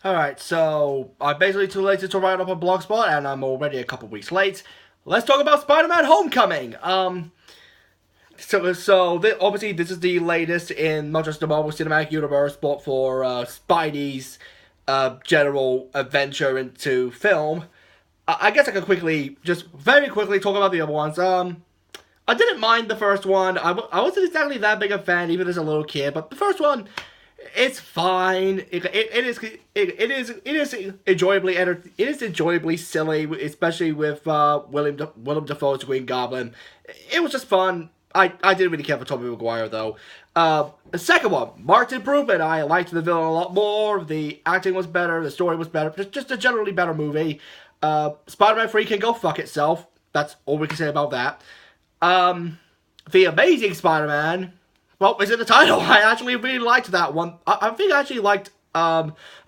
Alright, so I'm basically too lazy to write up a blogspot, and I'm already a couple weeks late. Let's talk about Spider-Man Homecoming. Obviously this is the latest in not just the Marvel Cinematic Universe, but for Spidey's general adventure into film. I guess I could very quickly talk about the other ones. I didn't mind the first one. I wasn't exactly that big a fan, even as a little kid, but the first one, it's fine. It is enjoyably silly, especially with Willem Dafoe's Green Goblin. It was just fun. I didn't really care for Tobey Maguire though. The second one, marked improvement. I liked the villain a lot more. The acting was better. The story was better. Just a generally better movie. Spider-Man 3 can go fuck itself. That's all we can say about that. The Amazing Spider-Man. Well, it's in the title. I actually really liked that one. I think I actually liked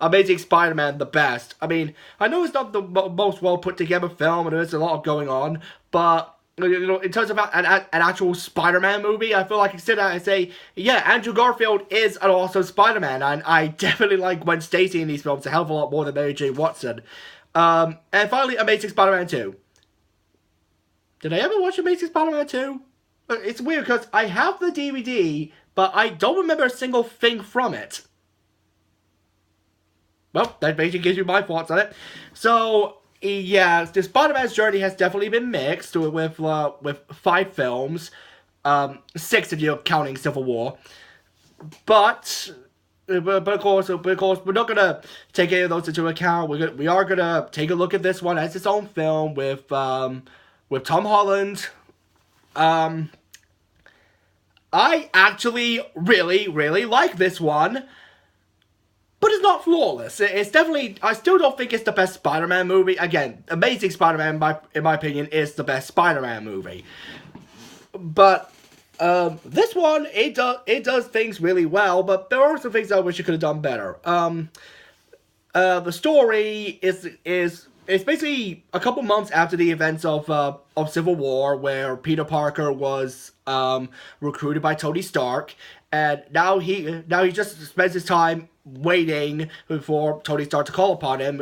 Amazing Spider-Man the best. I mean, I know it's not the most well put together film, and there's a lot going on, but in terms of an actual Spider-Man movie, I feel like I sit down and say, yeah, Andrew Garfield is an awesome Spider-Man, and I definitely like Gwen Stacy in these films a hell of a lot more than Mary Jane Watson. And finally, Amazing Spider-Man 2. Did I ever watch Amazing Spider-Man 2? It's weird because I have the DVD, but I don't remember a single thing from it. Well, that basically gives you my thoughts on it. So, yeah, the Spider-Man's journey has definitely been mixed with 5 films. 6 if you're counting Civil War. But of course, we're not gonna take any of those into account. We are gonna take a look at this one as its own film with Tom Holland. Um, I actually really like this one, but it's not flawless. It's definitely. I still don't think it's the best Spider-Man movie. Again, Amazing Spider-Man, in my opinion, is the best Spider-Man movie. But this one, it does things really well, but there are some things I wish it could have done better. The story is it's basically a couple months after the events of Civil War, where Peter Parker was recruited by Tony Stark, and now he just spends his time waiting for Tony Stark to call upon him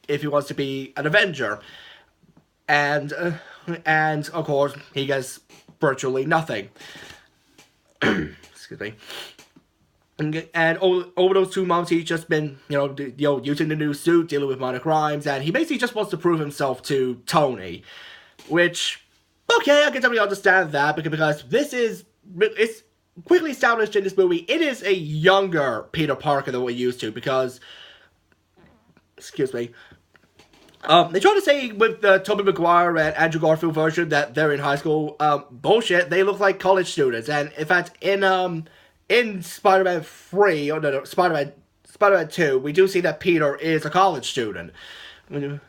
if he wants to be an Avenger, and and of course he gets virtually nothing. Excuse me. And over those 2 months, he's just been, using the new suit, dealing with minor crimes, and he basically just wants to prove himself to Tony. Which, okay, I can totally understand that, because it's quickly established in this movie, it is a younger Peter Parker than we're used to, because, excuse me, they try to say with the Tobey Maguire and Andrew Garfield version that they're in high school. Bullshit. They look like college students, and in fact, in Spider-Man 3, or no, Spider-Man 2, we do see that Peter is a college student. I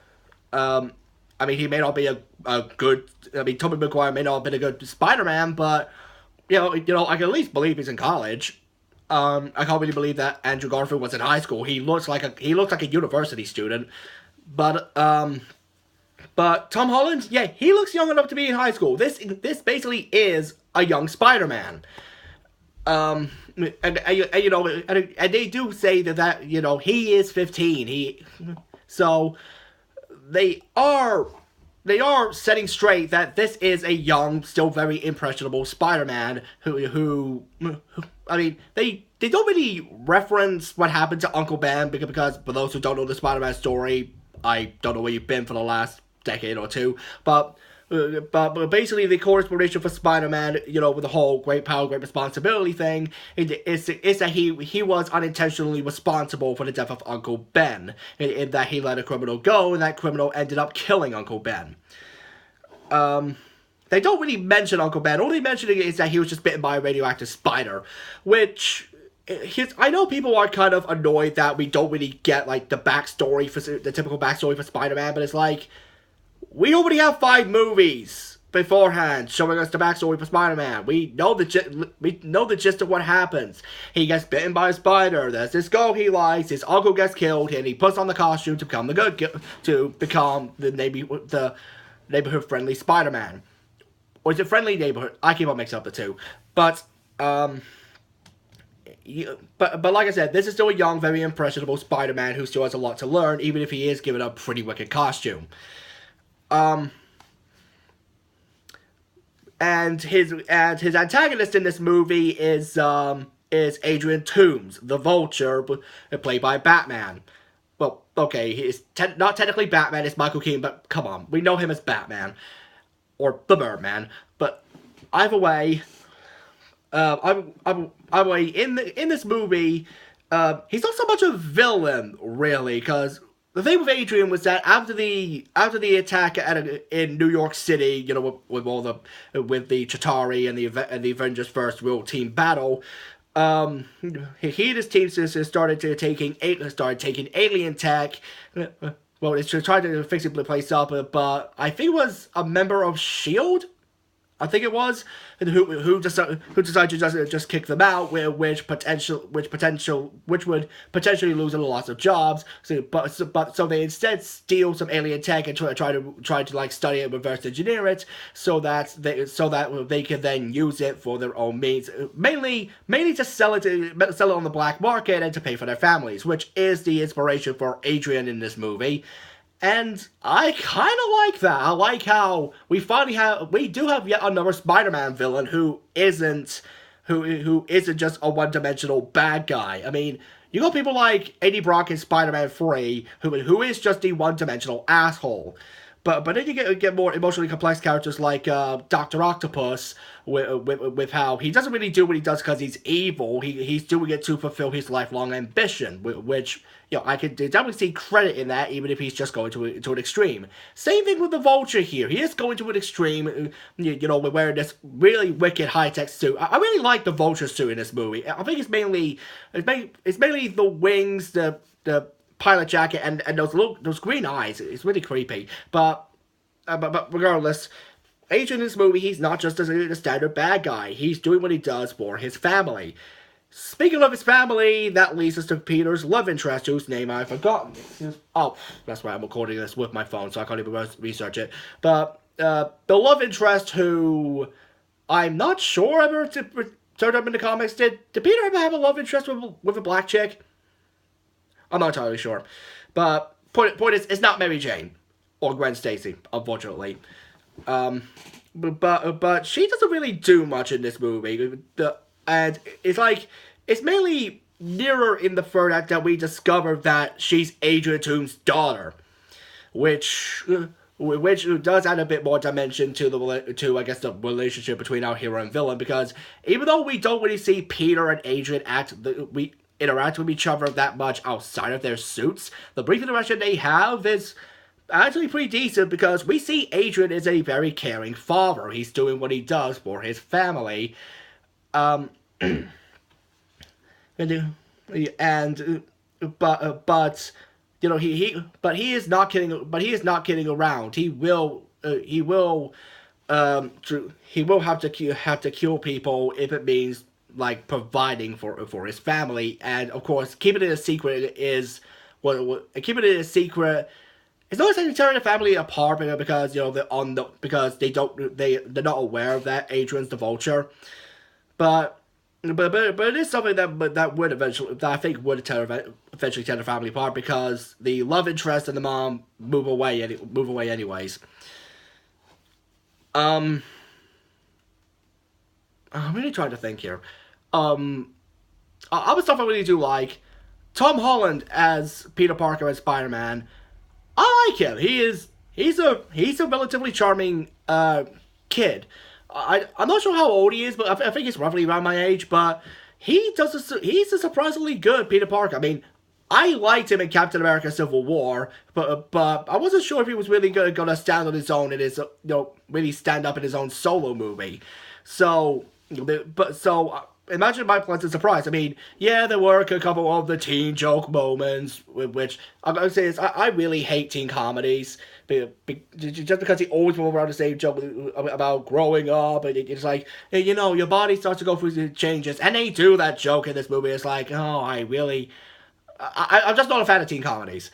mean, he may not be a good. I mean, Tobey Maguire may not have been a good Spider-Man, but I can at least believe he's in college. I can't really believe that Andrew Garfield was in high school. He looks like a university student. But Tom Holland, yeah, he looks young enough to be in high school. This basically is a young Spider-Man. And they do say that he is 15. So they are setting straight that this is a young, still very impressionable Spider-Man who I mean, they don't really reference what happened to Uncle Ben, because for those who don't know the Spider-Man story, I don't know where you've been for the last decade or two, but basically the core inspiration for Spider-Man, with the whole great power, great responsibility thing, is that he was unintentionally responsible for the death of Uncle Ben, in that he let a criminal go, and that criminal ended up killing Uncle Ben. They don't really mention Uncle Ben. All they mention is that he was just bitten by a radioactive spider, which I know people are kind of annoyed that we don't really get like the typical backstory for Spider-Man, but it's like, we already have 5 movies beforehand showing us the backstory for Spider-Man. We know the gist of what happens. He gets bitten by a spider. There's this girl he likes. His uncle gets killed, and he puts on the costume to become the neighborhood friendly Spider-Man. Or is it friendly neighborhood? I keep on mixing up the two. But but like I said, this is still a young, very impressionable Spider-Man who still has a lot to learn, even if he is given a pretty wicked costume. Um, and his antagonist in this movie is Adrian Toomes, the Vulture, played by Batman. Well, okay, he's not technically Batman, it's Michael Keaton, but come on, we know him as Batman or the Birdman. But either way, in this movie, he's not so much a villain really, because the thing with Adrian was that after the attack in New York City, with all with the Chitauri and the Avengers First Real Team battle, he and his team started taking alien tech. Well, it's trying to fix the place up, but I think it was a member of Shield. I think it was, and who decided to just kick them out, which would potentially lose a lot of jobs. So they instead steal some alien tech and try to like study it, reverse engineer it, so that they can then use it for their own means, mainly to sell it on the black market and to pay for their families, which is the inspiration for Adrian in this movie. And I kind of like that. I like how we do have yet another Spider-Man villain who isn't just a one-dimensional bad guy. I mean, you got people like Eddie Brock in Spider-Man 3, who is just a one-dimensional asshole. But then you get more emotionally complex characters like Doctor Octopus, with how he doesn't really do what he does because he's evil. He's doing it to fulfill his lifelong ambition, which I could definitely see credit in that, even if he's just going to an extreme. Same thing with the Vulture here. He is going to an extreme, wearing this really wicked high-tech suit. I really like the Vulture suit in this movie. I think it's mainly the wings, the pilot jacket, and those green eyes. It's really creepy. But regardless, Adrian in this movie, he's not just a standard bad guy. He's doing what he does for his family. Speaking of his family, that leads us to Peter's love interest, whose name I've forgotten. Oh, that's why I'm recording this with my phone, so I can't even research it. But the love interest, who I'm not sure ever turned up in the comics. Did Peter ever have a love interest with a black chick? I'm not entirely sure. But point is, it's not Mary Jane or Gwen Stacy, unfortunately. But she doesn't really do much in this movie. And it's mainly nearer in the third act that we discover that she's Adrian Toomes' daughter, which does add a bit more dimension to the relationship between our hero and villain, because even though we don't really see Peter and Adrian interact with each other that much outside of their suits, the brief interaction they have is actually pretty decent, because we see Adrian is a very caring father. He's doing what he does for his family. But he is not kidding around. He will have to kill people if it means like providing for his family. And of course, keeping it a secret is keeping it a secret. It's not necessarily tearing the family apart, because they're not aware of that Adrian's the Vulture, but it is something that I think would eventually tear the family apart, because the love interest and the mom move away anyways. I'm really trying to think here. Other stuff I really do like. Tom Holland as Peter Parker and Spider-Man. I like him. He's a relatively charming kid. I'm not sure how old he is, but I think he's roughly around my age. But he's a surprisingly good Peter Parker. I mean, I liked him in Captain America: Civil War, but I wasn't sure if he was really gonna stand on his own and really stand up in his own solo movie. So imagine my pleasant surprise. I mean, yeah, there were a couple of the teen joke moments, which I'm going to say is I really hate teen comedies, just because they always move around the same joke about growing up, and it's like, your body starts to go through the changes, and they do that joke in this movie. It's like, oh, I'm just not a fan of teen comedies.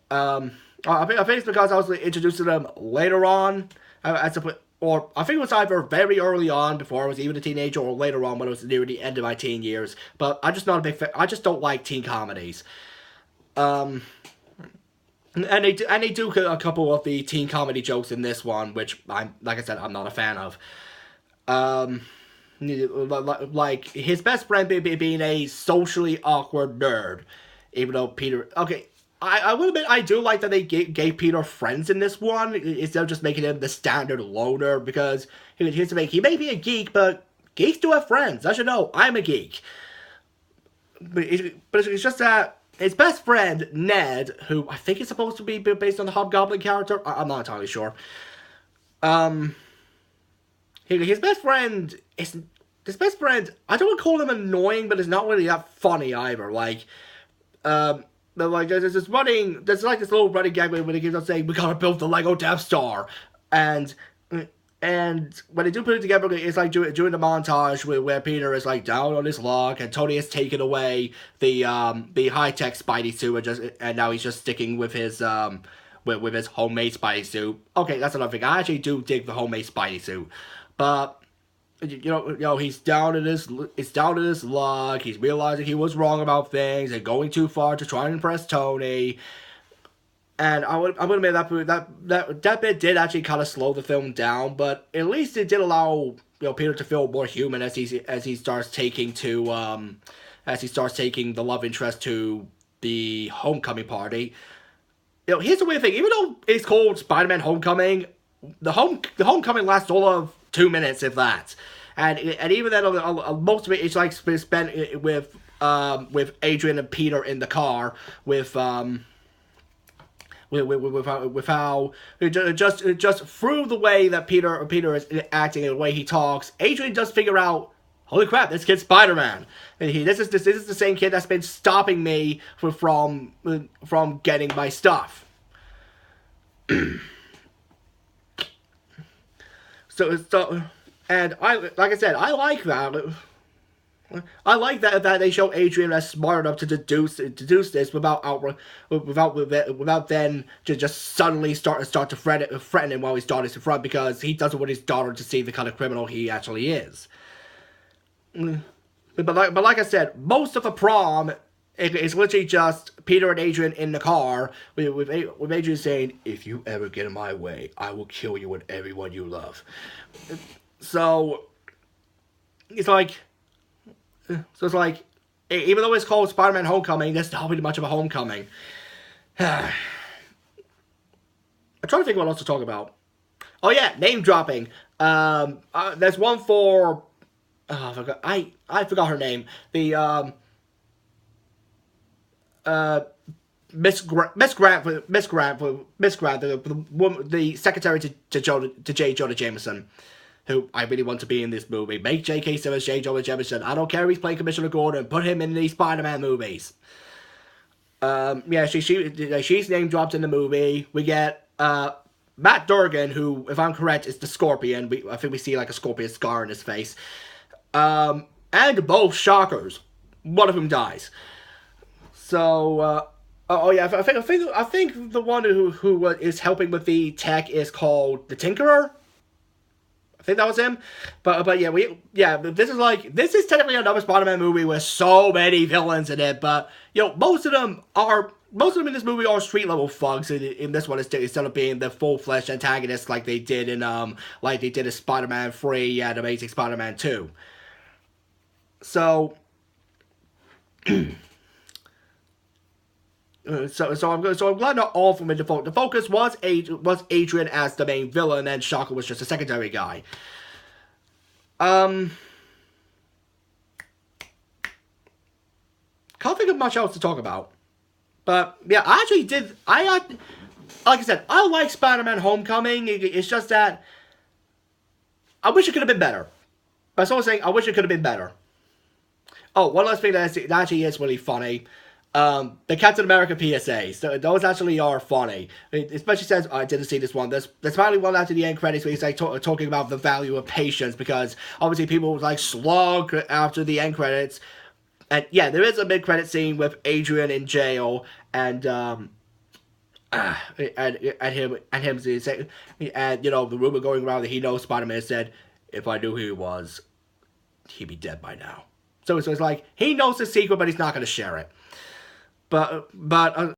I think it's because I was introduced to them later on. or I think it was either very early on before I was even a teenager, or later on when I was near the end of my teen years. But I'm just not a big fan. I just don't like teen comedies. Um, and they do a couple of the teen comedy jokes in this one, which I'm like I said, I'm not a fan of. Um, like his best friend being a socially awkward nerd, even though Peter. Okay, I will admit I do like that they gave Peter friends in this one instead of just making him the standard loner, because he may be a geek, but geeks do have friends. As you know, I'm a geek, but it's just that his best friend Ned, who I think is supposed to be based on the Hobgoblin character, I'm not entirely sure. Um, his best friend is his best friend. I don't want to call him annoying, but it's not really that funny either. Like there's this running, there's like this little running gag when he keeps on saying, "We gotta build the Lego Death Star," and and when they do put it together, it's like during the montage where Peter is like down on his luck, and Tony has taken away the high tech Spidey suit, and now he's just sticking with his with his homemade Spidey suit. Okay, that's another thing. I actually do dig the homemade Spidey suit, but he's down in his luck. He's realizing he was wrong about things and going too far to try and impress Tony. And I'm gonna admit that bit did actually kind of slow the film down, but at least it did allow Peter to feel more human as he starts taking the love interest to the homecoming party. Here's the weird thing: even though it's called Spider-Man: Homecoming, the homecoming lasts all of 2 minutes, if that. And even then, most of it is like spent with Adrian and Peter in the car with how just through the way that Peter is acting and the way he talks, Adrian does figure out, holy crap, this kid's Spider-Man. And this is the same kid that's been stopping me from getting my stuff. And like I said, I like that. I like that they show Adrian as smart enough to deduce this without then to just suddenly start to threaten him while his daughter's in front, because he doesn't want his daughter to see the kind of criminal he actually is. But like I said, most of the prom is literally just Peter and Adrian in the car with Adrian saying, "If you ever get in my way, I will kill you and everyone you love." So it's like. Even though it's called Spider-Man: Homecoming, there's not really much of a homecoming. I'm trying to think what else to talk about. Oh yeah, name dropping. There's one for. Oh, I forgot her name. The Miss Grant, the woman, the secretary to J. Jonah Jameson, who I really want to be in this movie. Make J.K. Simmons J. Jonah Jameson. I don't care if he's playing Commissioner Gordon. Put him in these Spider-Man movies. She's name dropped in the movie. We get Matt Durgan, who, if I'm correct, is the Scorpion. I think we see like a scorpion scar on his face. And both Shockers. One of them dies. So, I think the one who is helping with the tech is called the Tinkerer. I think that was him, but this is technically another Spider-Man movie with so many villains in it, but most of them in this movie are street level thugs. In this one, instead of being the full-fledged antagonists like they did in Spider-Man 3 and Amazing Spider-Man 2. So. So I'm glad not all of them in the focus. The focus was Adrian as the main villain, and Shocker was just a secondary guy. Can't think of much else to talk about. But yeah, like I said, I like Spider-Man: Homecoming. It's just that I wish it could have been better. But I'm saying I wish it could have been better. Oh, one last thing that actually is really funny. The Captain America PSA. So those actually are funny. Especially since I didn't see this one. There's finally one after the end credits where he's like talking about the value of patience, because obviously people would like slog after the end credits. And yeah, there is a mid-credit scene with Adrian in jail, and and him saying, and the rumor going around that he knows Spider-Man said, if I knew who he was, he'd be dead by now. So it's like he knows the secret, but he's not going to share it. But